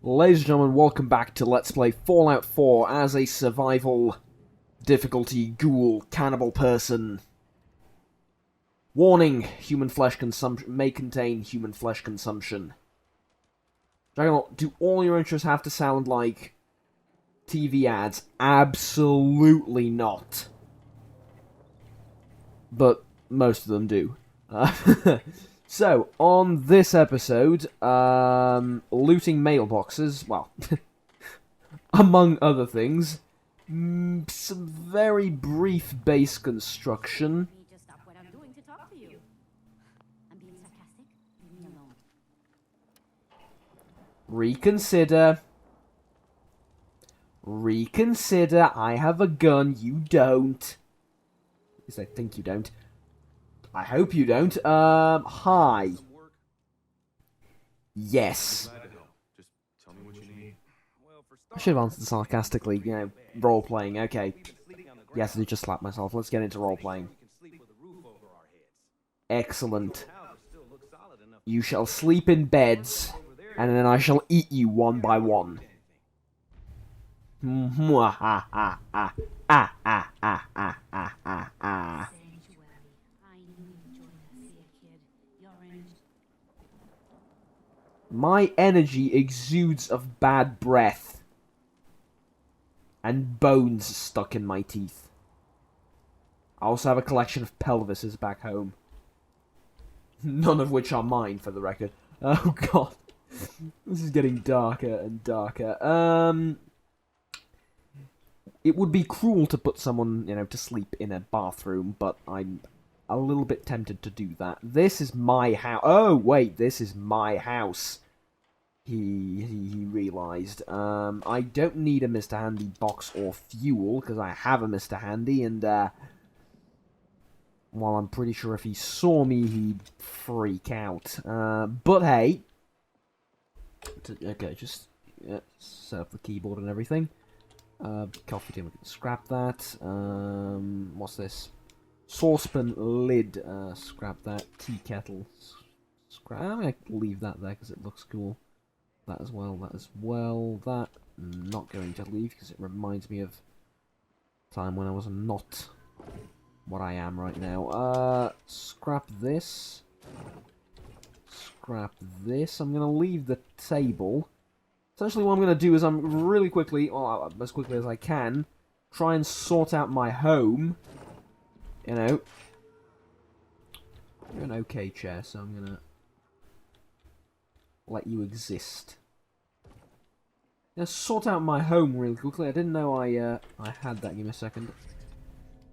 Ladies and gentlemen, welcome back to Let's Play Fallout 4 as a survival difficulty ghoul cannibal person. Warning, human flesh consumption may contain human flesh consumption. Dragonlord, do all your intros have to sound like TV ads? Absolutely not. But most of them do. So, on this episode, looting mailboxes, well, among other things, some very brief base construction. Just stop what I'm doing to talk to you. I'm being sarcastic. Leave me alone. Reconsider. Reconsider, I have a gun, you don't. At least I think you don't. I hope you don't. Hi. Yes. I should have answered sarcastically, you know, role-playing, okay. Yes, I did just slap myself. Let's get into role-playing. Excellent. You shall sleep in beds, and then I shall eat you one by one. My energy exudes of bad breath. And bones stuck in my teeth. I also have a collection of pelvises back home. None of which are mine, for the record. Oh god. This is getting darker and darker. It would be cruel to put someone, you know, to sleep in a bathroom, but I'm a little bit tempted to do that. This is my house. Oh, wait, this is my house. He realised. I don't need a Mr. Handy box or fuel, because I have a Mr. Handy, and, well, I'm pretty sure if he saw me, he'd freak out. But hey. Okay, just set up the keyboard and everything. Coffee tin, we can scrap that. What's this? Saucepan lid, scrap that. Tea kettle, scrap. I'm gonna leave that there because it looks cool. That as well, that as well. That, not going to leave because it reminds me of a time when I was not what I am right now. Scrap this. Scrap this. I'm gonna leave the table. Essentially what I'm going to do is I'm really quickly, or as quickly as I can, try and sort out my home. You know. You're an okay chair, so I'm going to let you exist. I'm going to sort out my home really quickly. I didn't know I had that. Give me a second.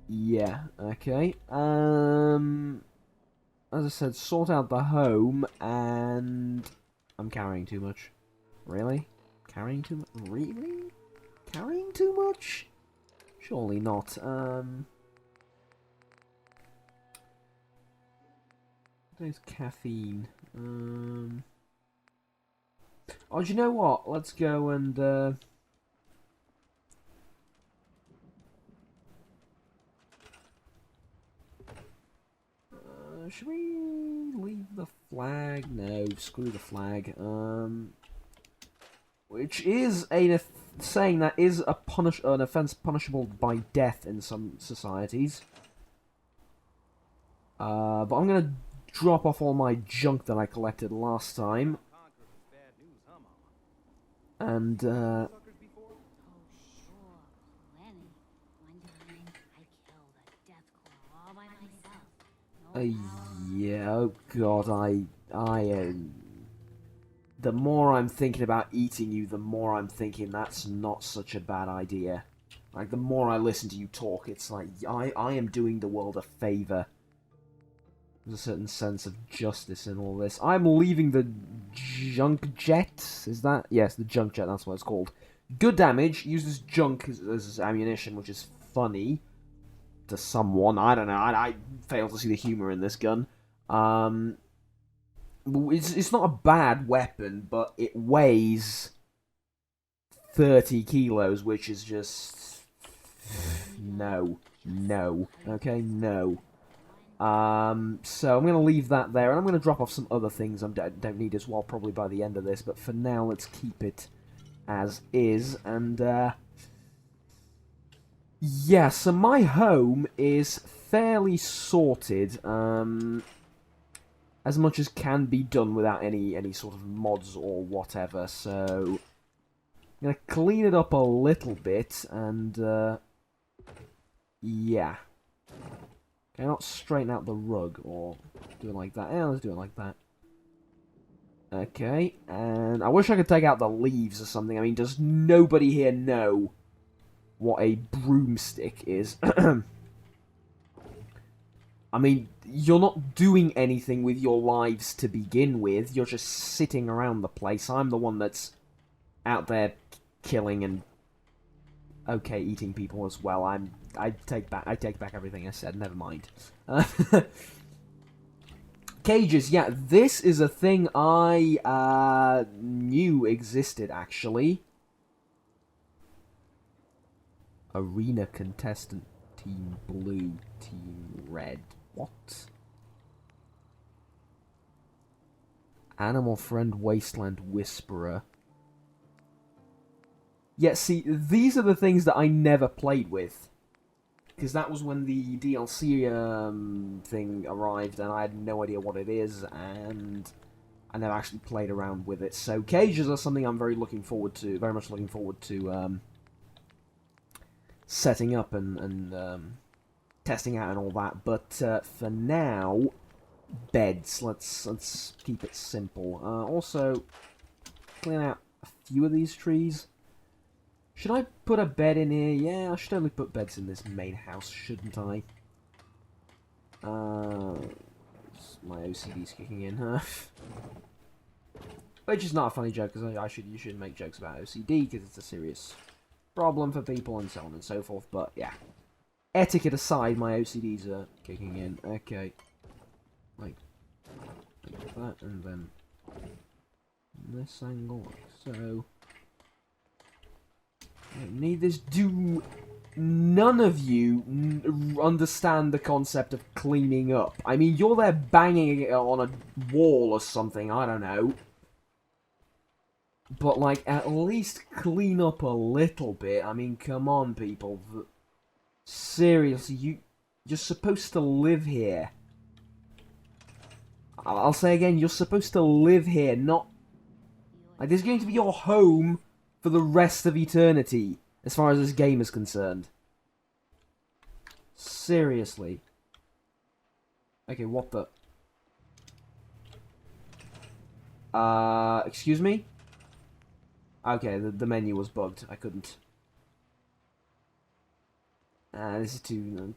Yeah, okay. As I said, sort out the home, and I'm carrying too much. Really? Carrying too much? Really? Carrying too much? Surely not. There's caffeine. Oh, do you know what? Let's go and, should we leave the flag? No, screw the flag. Which is a saying that is an offence punishable by death in some societies. But I'm gonna drop off all my junk that I collected last time. And, Oh, sure. Plenty. One time, I killed a death claw all by myself. No yeah, oh god, the more I'm thinking about eating you, the more I'm thinking that's not such a bad idea. Like, the more I listen to you talk, it's like, I am doing the world a favour. There's a certain sense of justice in all this. I'm leaving the junk jet, is that? Yes, the junk jet, that's what it's called. Good damage, uses junk as ammunition, which is funny to someone. I don't know, I fail to see the humour in this gun. It's not a bad weapon, but it weighs 30 kilos, which is just... No. No. Okay, no. So I'm going to leave that there, and I'm going to drop off some other things I don't need as well, probably by the end of this, but for now, let's keep it as is, and yeah, so my home is fairly sorted, as much as can be done without any sort of mods or whatever, so I'm gonna clean it up a little bit, and yeah. Can I not straighten out the rug, or do it like that? Yeah, let's do it like that. Okay, and I wish I could take out the leaves or something. I mean, does nobody here know what a broomstick is? I mean, you're not doing anything with your lives to begin with. You're just sitting around the place. I'm the one that's out there killing and eating people as well. I take back everything I said. Never mind. Cages, yeah, this is a thing I knew existed, actually. Arena contestant, team blue, team red. What? Animal friend, wasteland whisperer. Yeah, see, these are the things that I never played with. Because that was when the DLC thing arrived, and I had no idea what it is, and I never actually played around with it. So cages are something I'm very much looking forward to setting up and testing out and all that. But for now, beds. Let's keep it simple. Also, clean out a few of these trees. Should I put a bed in here? Yeah, I should only put beds in this main house, shouldn't I? My OCD's kicking in, huh? Which is not a funny joke, because you should make jokes about OCD, because it's a serious problem for people and so on and so forth, but yeah. Etiquette aside, my OCDs are kicking in. Okay. Like that, and then this angle, like so. I need this. Do none of you understand the concept of cleaning up? I mean, you're there banging it on a wall or something, I don't know. But, like, at least clean up a little bit. I mean, come on, people. Seriously, you're supposed to live here. I'll say again, you're supposed to live here, not... Like, this is going to be your home for the rest of eternity, as far as this game is concerned. Seriously. Okay, what the... excuse me? Okay, the menu was bugged. I couldn't... this is too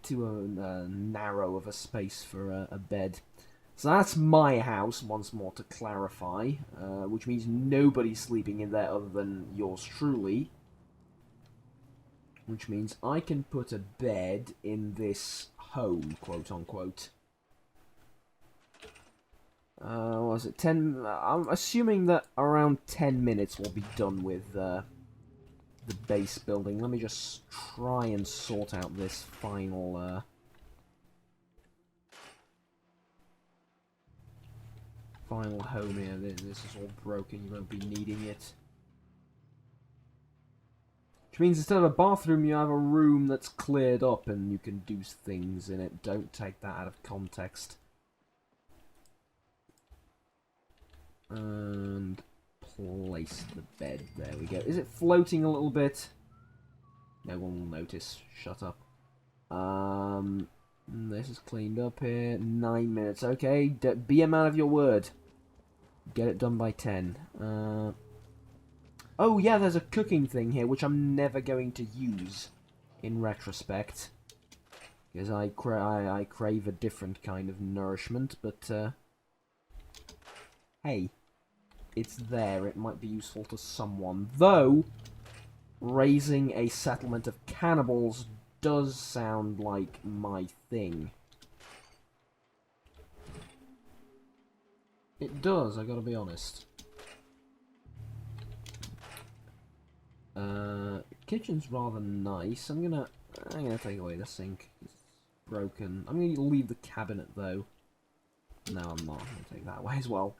narrow of a space for a bed. So that's my house, once more to clarify, which means nobody's sleeping in there other than yours truly. Which means I can put a bed in this home, quote-unquote. What was it, 10... I'm assuming that around 10 minutes we'll be done with the base building. Let me just try and sort out this final... final home here. This is all broken, you won't be needing it. Which means instead of a bathroom, you have a room that's cleared up and you can do things in it. Don't take that out of context. And place the bed. There we go. Is it floating a little bit? No one will notice. Shut up. This is cleaned up here. 9 minutes. Okay, be a man of your word. Get it done by 10. Oh yeah, there's a cooking thing here, which I'm never going to use, in retrospect. Because I crave a different kind of nourishment, but, hey, it's there. It might be useful to someone. Though, raising a settlement of cannibals does sound like my thing. It does, I gotta be honest. Kitchen's rather nice. I'm gonna take away the sink. It's broken. I'm gonna leave the cabinet though. No, I'm not. I'm gonna take that away as well.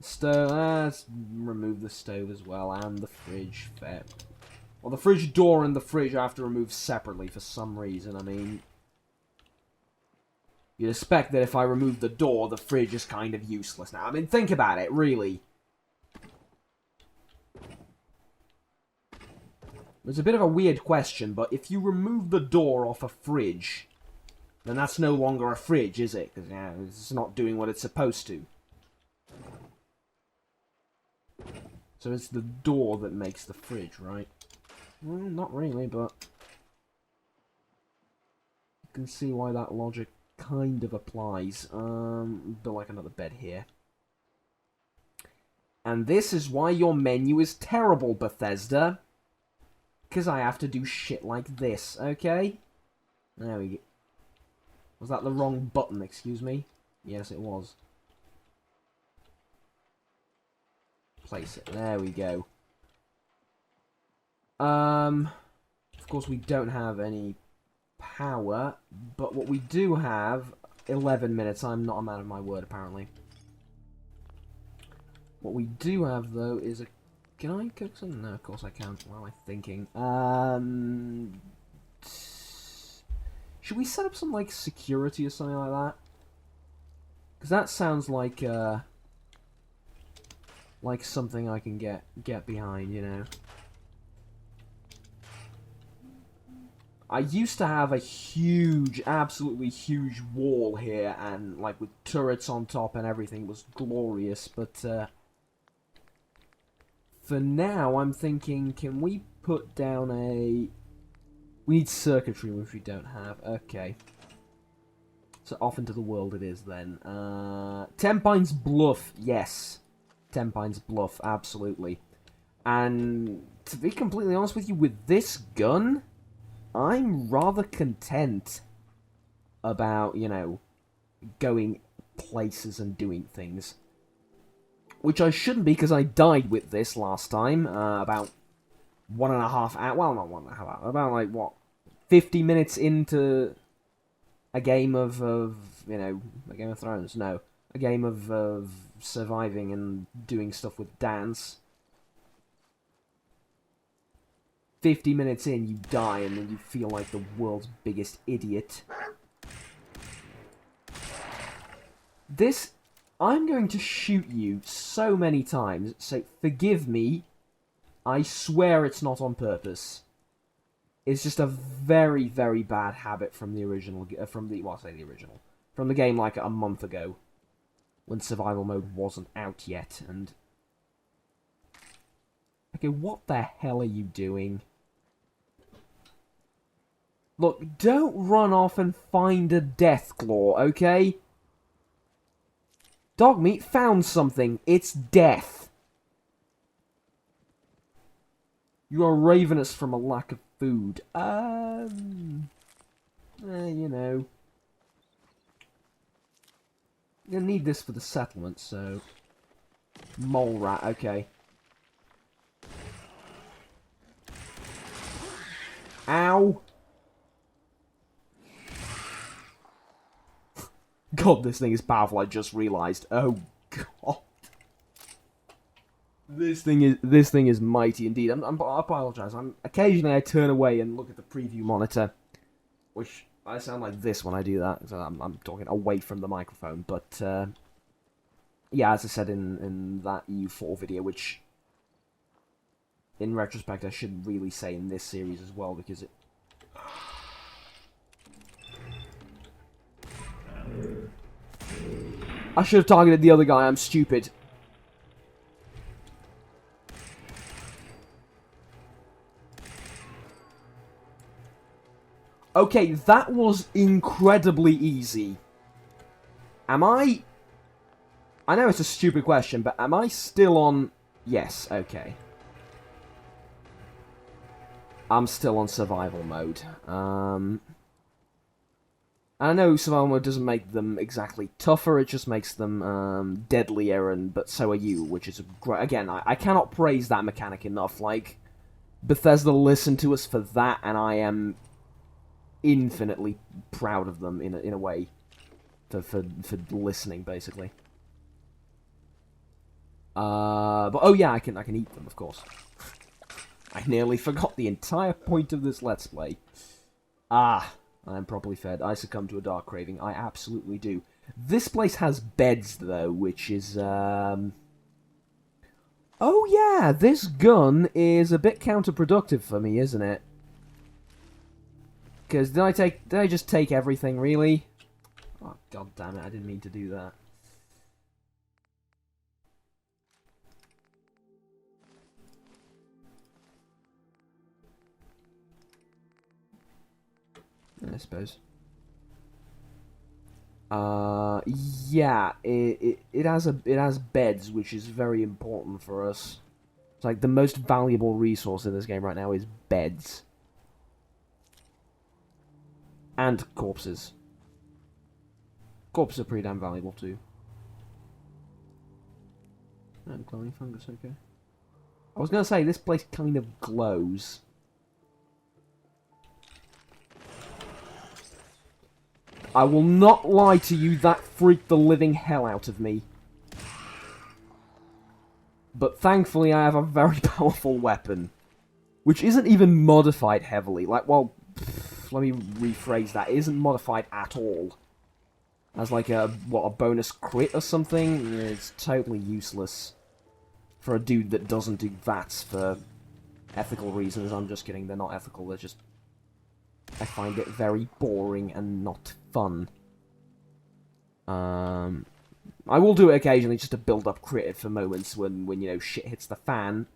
Stove. Let's remove the stove as well, and the fridge. Fair. Well, the fridge door and the fridge I have to remove separately for some reason. I mean, you'd expect that if I remove the door, the fridge is kind of useless now. I mean, think about it, really. It's a bit of a weird question, but if you remove the door off a fridge, then that's no longer a fridge, is it? Because yeah, it's not doing what it's supposed to. So it's the door that makes the fridge, right? Well, not really, but you can see why that logic kind of applies. Build like another bed here. And this is why your menu is terrible, Bethesda. Because I have to do shit like this, okay? There we go. Was that the wrong button, excuse me? Yes, it was. Place it. There we go. Of course we don't have any power, but what we do have... 11 minutes, I'm not a man of my word, apparently. What we do have, though, is a... Can I cook something? No, of course I can't. What am I thinking? Should we set up some, like, security or something like that? Because that sounds like something I can get behind, you know? I used to have a huge, absolutely huge wall here, and, like, with turrets on top and everything, it was glorious, but, for now, I'm thinking, can we put down a... We need circuitry, which we don't have. Okay. So off into the world it is, then. Ten Pines Bluff, yes. Ten Pines Bluff, absolutely. And to be completely honest with you, with this gun, I'm rather content about, you know, going places and doing things. Which I shouldn't be, because I died with this last time, about 1.5 hours, well, not 1.5 hours, about, like, what, 50 minutes into a game of you know, a Game of Thrones, no, a game of surviving and doing stuff with dance. 50 minutes in, you die, and then you feel like the world's biggest idiot. This... I'm going to shoot you so many times, so forgive me. I swear it's not on purpose. It's just a very, very bad habit from the original, well, I say the original, from the game like a month ago, when survival mode wasn't out yet, and... Okay, what the hell are you doing? Look, don't run off and find a Deathclaw, okay? Dogmeat found something. It's death. You are ravenous from a lack of food. You know. You'll need this for the settlement, so... Mole rat, okay. Ow! God, this thing is powerful, I just realised. Oh, God. This thing is mighty indeed. I apologise. Occasionally I turn away and look at the preview monitor. Which, I sound like this when I do that. So I'm talking away from the microphone. But, yeah, as I said in that EU4 video, which, in retrospect, I should really say in this series as well, because it... I should have targeted the other guy, I'm stupid. Okay, that was incredibly easy. Am I... I know it's a stupid question, but am I still on... Yes, okay. I'm still on survival mode. I know survival mode doesn't make them exactly tougher, it just makes them deadlier, but so are you, which is great. Again, I cannot praise that mechanic enough. Like, Bethesda listened to us for that, and I am infinitely proud of them in a way for listening, basically. But oh yeah, I can eat them, of course. I nearly forgot the entire point of this Let's Play. Ah, I am properly fed. I succumb to a dark craving. I absolutely do. This place has beds, though, which is, Oh yeah, this gun is a bit counterproductive for me, isn't it? Because did I just take everything, really? Oh, god damn it, I didn't mean to do that. I suppose. Yeah, it has beds, which is very important for us. It's like the most valuable resource in this game right now is beds. And corpses. Corpses are pretty damn valuable too. And glowing fungus, okay. I was gonna say, this place kind of glows. I will not lie to you, that freaked the living hell out of me. But thankfully I have a very powerful weapon. Which isn't even modified heavily. Like, well, let me rephrase that. It isn't modified at all. As like a bonus crit or something? It's totally useless. For a dude that doesn't do VATS for ethical reasons. I'm just kidding, they're not ethical, they're just... I find it very boring and not fun. I will do it occasionally just to build up crit for moments when you know, shit hits the fan.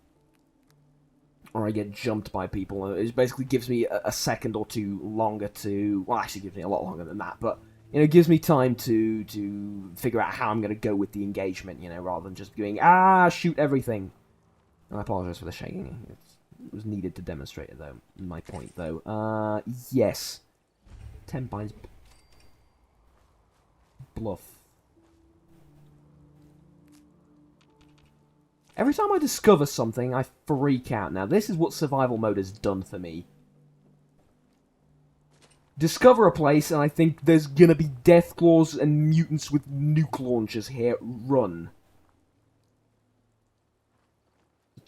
Or I get jumped by people. It basically gives me a second or two longer to... Well, actually gives me a lot longer than that, but... You know, it gives me time to figure out how I'm going to go with the engagement, you know, rather than just going, shoot everything. And I apologize for the shaking. It was needed to demonstrate it, though. My point, though. Yes. 10 Pines Bluff. Every time I discover something, I freak out. Now, this is what survival mode has done for me. Discover a place, and I think there's gonna be deathclaws and mutants with nuke launchers here. Run.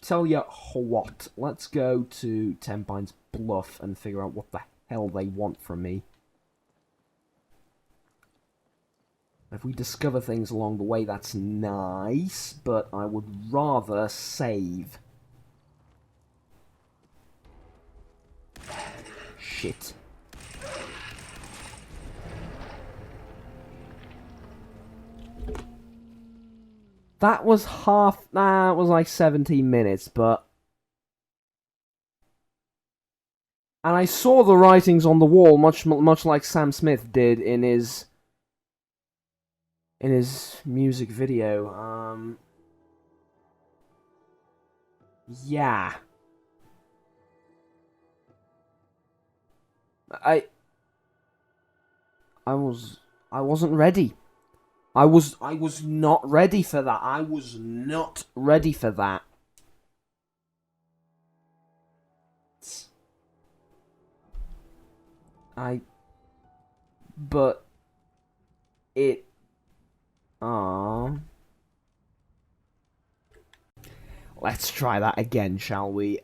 Tell ya what. Let's go to 10 Pines Bluff and figure out what the hell they want from me. If we discover things along the way, that's nice, but I would rather save. Shit. That was it was like 17 minutes, but... And I saw the writings on the wall, much like Sam Smith did in his music video. Yeah. I wasn't ready. I was not ready for that. I was not ready for that. But it let's try that again, shall we?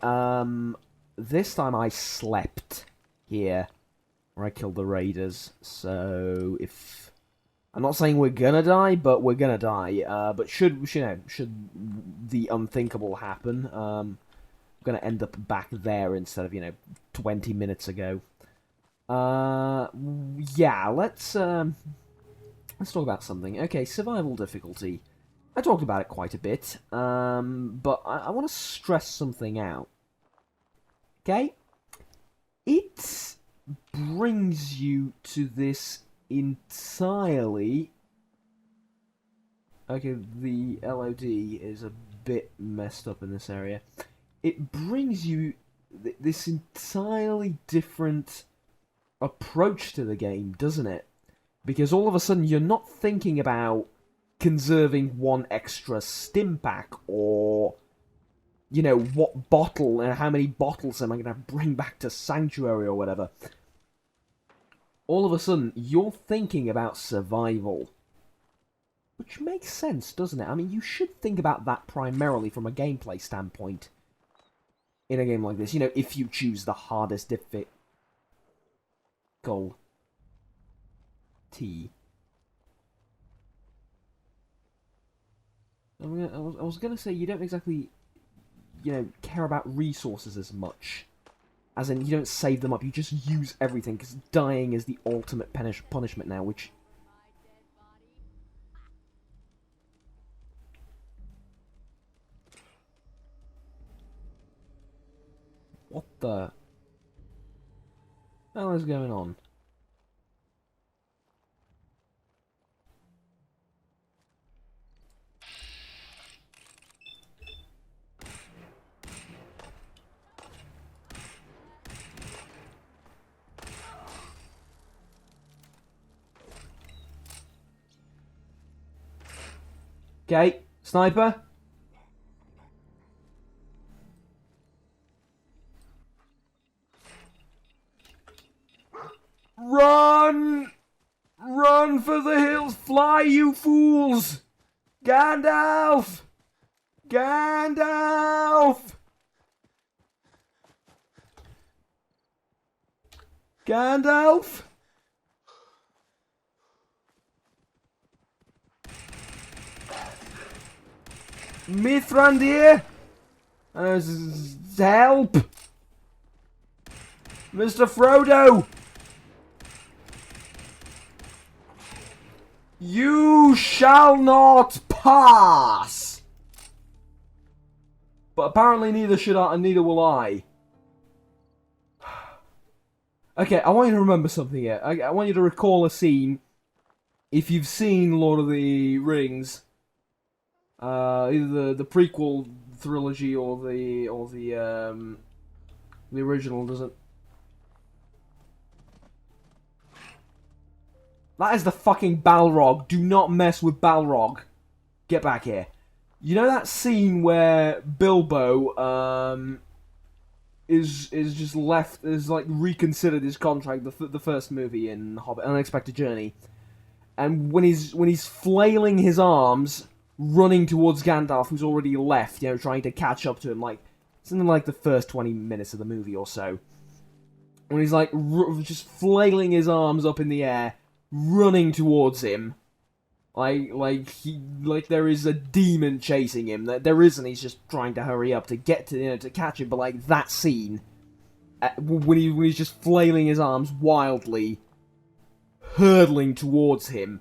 This time I slept here where I killed the raiders. So if I'm not saying we're gonna die, but we're gonna die. But should the unthinkable happen, we're gonna end up back there instead of 20 minutes ago. Yeah, let's talk about something. Okay, survival difficulty. I talked about it quite a bit, but I want to stress something out. Okay? It brings you to this entirely... Okay, the LOD is a bit messed up in this area. It brings you this entirely different approach to the game, doesn't it? Because all of a sudden you're not thinking about conserving one extra stim pack or, what bottle and how many bottles am I going to bring back to Sanctuary or whatever. All of a sudden you're thinking about survival. Which makes sense, doesn't it? I mean, you should think about that primarily from a gameplay standpoint. In a game like this, you know, if you choose the hardest difficult T. I was gonna say you don't exactly, you know, care about resources as much. As in, you don't save them up, you just use everything, because dying is the ultimate punishment now, which... What the hell is going on? Okay, sniper. Run! Run for the hills! Fly, you fools! Gandalf! Gandalf! Gandalf? Mithrandir? Help! Mr. Frodo! You shall not pass! But apparently neither should I, and neither will I. Okay, I want you to remember something here. I want you to recall a scene. If you've seen Lord of the Rings, either the prequel trilogy or the original, doesn't. That is the fucking Balrog. Do not mess with Balrog. Get back here. You know that scene where Bilbo is just left, is like reconsidered his contract, the first movie in Hobbit, Unexpected Journey, and when he's flailing his arms, running towards Gandalf, who's already left, you know, trying to catch up to him, like something like the first 20 minutes of the movie or so, when he's like just flailing his arms up in the air, running towards him, like there is a demon chasing him. There isn't. He's just trying to hurry up to get to, you know, to catch him. But like that scene, when he's just flailing his arms wildly, hurtling towards him,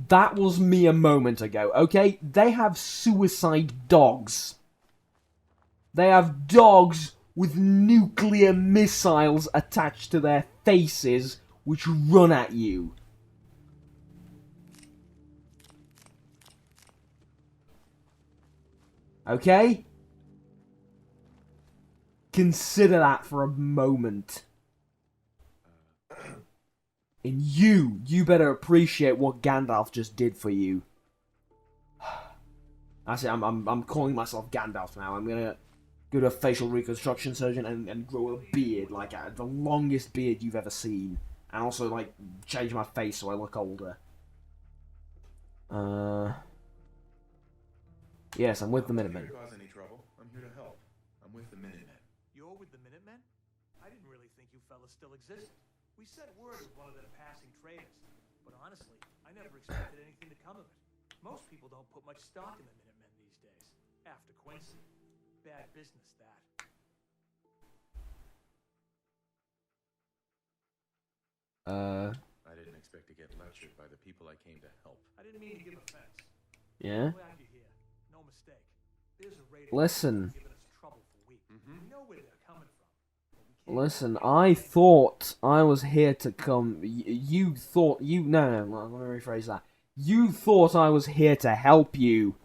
that was me a moment ago. Okay, they have suicide dogs. They have dogs with nuclear missiles attached to their faces, which run at you. Okay? Consider that for a moment. And you better appreciate what Gandalf just did for you. I say I'm calling myself Gandalf now. I'm gonna go to a facial reconstruction surgeon and grow a beard, like the longest beard you've ever seen. And also, like, change my face so I look older. Yes, I'm with the Minutemen. Cause any trouble? I'm here to help. I'm with the Minutemen. You're with the Minutemen? I didn't really think you fellas still existed. We sent word with one of their passing traders, but honestly, I never expected anything to come of it. Most people don't put much stock in the Minutemen these days. After Quincy. Bad business, that. I didn't expect to get lectured by the people I came to help. I didn't mean to give offense. Yeah? I'm glad you're here. No mistake. There's a raider Listen. giving us trouble for weeks. We know where they're coming from. Listen, I thought I was here to come... You thought... No, let me rephrase that. You thought I was here to help you.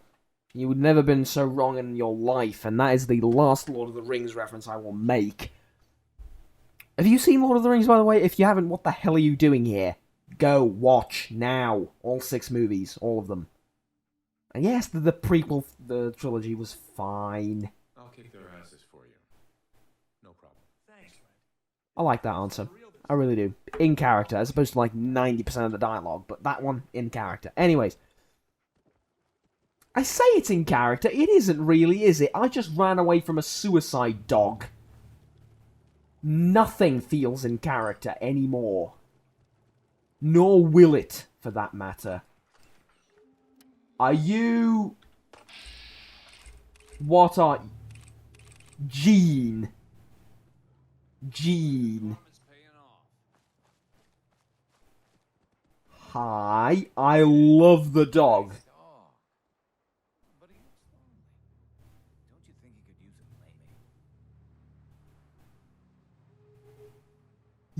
You would never been so wrong in your life, and that is the last Lord of the Rings reference I will make. Have you seen Lord of the Rings, by the way? If you haven't, what the hell are you doing here? Go, watch, now. All 6 movies, all of them. And yes, the prequel, the trilogy was fine. I'll kick their asses for you. No problem. Thanks, Red. I like that answer. I really do. In character, as opposed to like 90% of the dialogue, but that one, in character. Anyways. I say it's in character. It isn't really, is it? I just ran away from a suicide dog. Nothing feels in character anymore. Nor will it, for that matter. Are you... What are... Gene. Gene. Hi. I love the dog.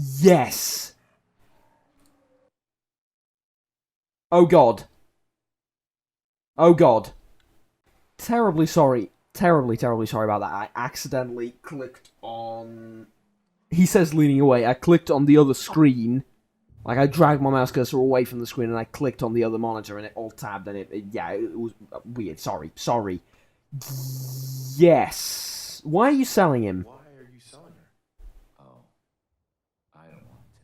Yes. Oh god. Oh god. Terribly sorry. Terribly sorry about that. I accidentally clicked on... He says leaning away. I clicked on the other screen. Like, I dragged my mouse cursor away from the screen and I clicked on the other monitor and it all tabbed and it was weird. Sorry. Yes. Why are you selling him? Why are you selling her? Oh, I don't want to.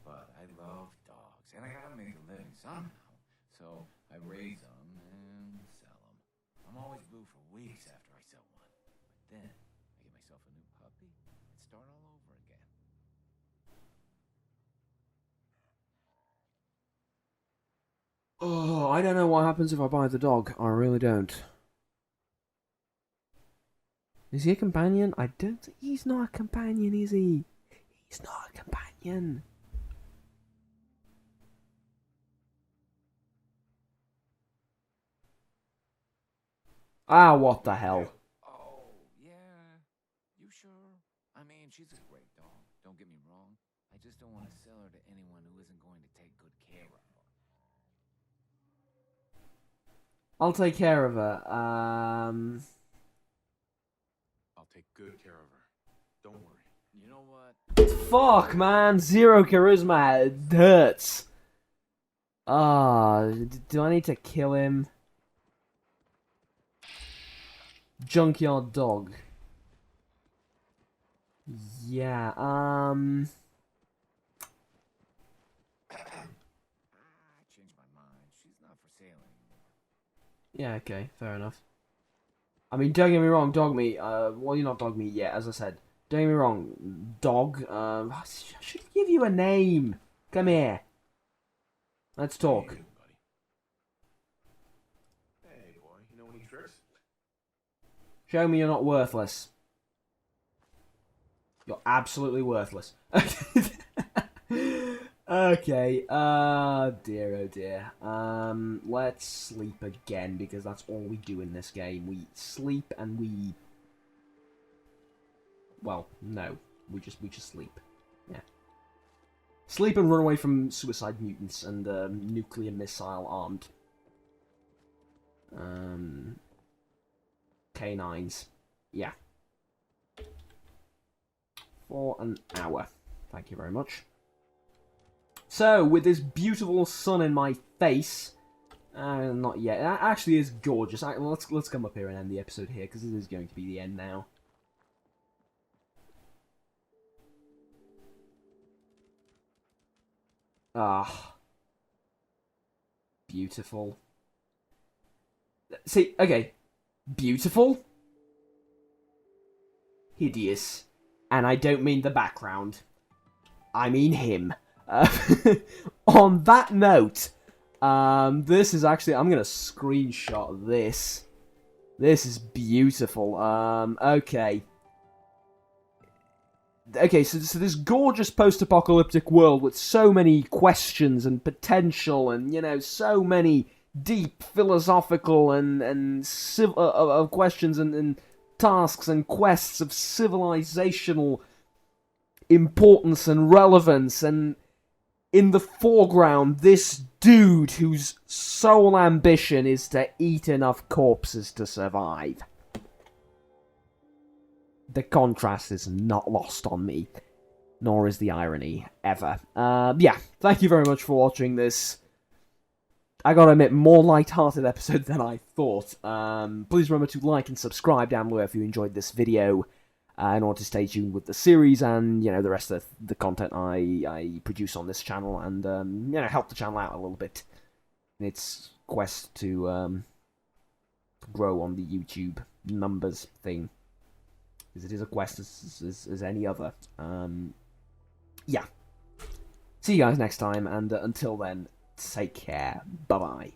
But I love dogs, and I gotta make a living somehow. So I raise them and sell them. I'm always blue for weeks after I sell one. But then I get myself a new puppy and start all over again. Oh, I don't know what happens if I buy the dog. I really don't. Is he a companion? I don't think... He's not a companion, is he? He's not a companion. Ah, what the hell? Oh, yeah. You sure? I mean, she's a great dog. Don't get me wrong. I just don't want to sell her to anyone who isn't going to take good care of her. I'll take care of her. I'll take good care of her. Don't worry. You know what? Fuck, man. 0 charisma. It hurts. Do I need to kill him? Junkyard dog. Yeah, I changed my mind. She's not for sale anymore. Yeah, okay, fair enough. I mean, don't get me wrong, dog meat. Well, you're not dog meat yet, as I said. Don't get me wrong, dog. I should give you a name. Come here. Let's talk. How you doing, buddy? Hey, boy. You know any tricks? Show me you're not worthless. You're absolutely worthless. Okay, dear, oh dear. Let's sleep again, because that's all we do in this game. We sleep and we... Well, no. We just sleep. Yeah. Sleep and run away from suicide mutants and, nuclear missile armed. Canines. Yeah. For an hour. Thank you very much. So, with this beautiful sun in my face... not yet. It actually is gorgeous. Let's come up here and end the episode here, because it is going to be the end now. Ah. Beautiful. See, okay. Beautiful. Hideous. And I don't mean the background. I mean him. On that note, this is actually... I'm going to screenshot this. This is beautiful. Okay. Okay, so this gorgeous post-apocalyptic world with so many questions and potential and, you know, so many deep philosophical and questions and tasks and quests of civilizational importance and relevance, and in the foreground, this dude whose sole ambition is to eat enough corpses to survive. The contrast is not lost on me, nor is the irony, ever. Yeah, thank you very much for watching this, I gotta admit, more light-hearted episode than I thought. Please remember to like and subscribe down below if you enjoyed this video, in order to stay tuned with the series and, you know, the rest of the content I produce on this channel, and, you know, help the channel out a little bit in its quest to, grow on the YouTube numbers thing, because it is a quest as any other. Yeah. See you guys next time, and until then, take care. Bye bye.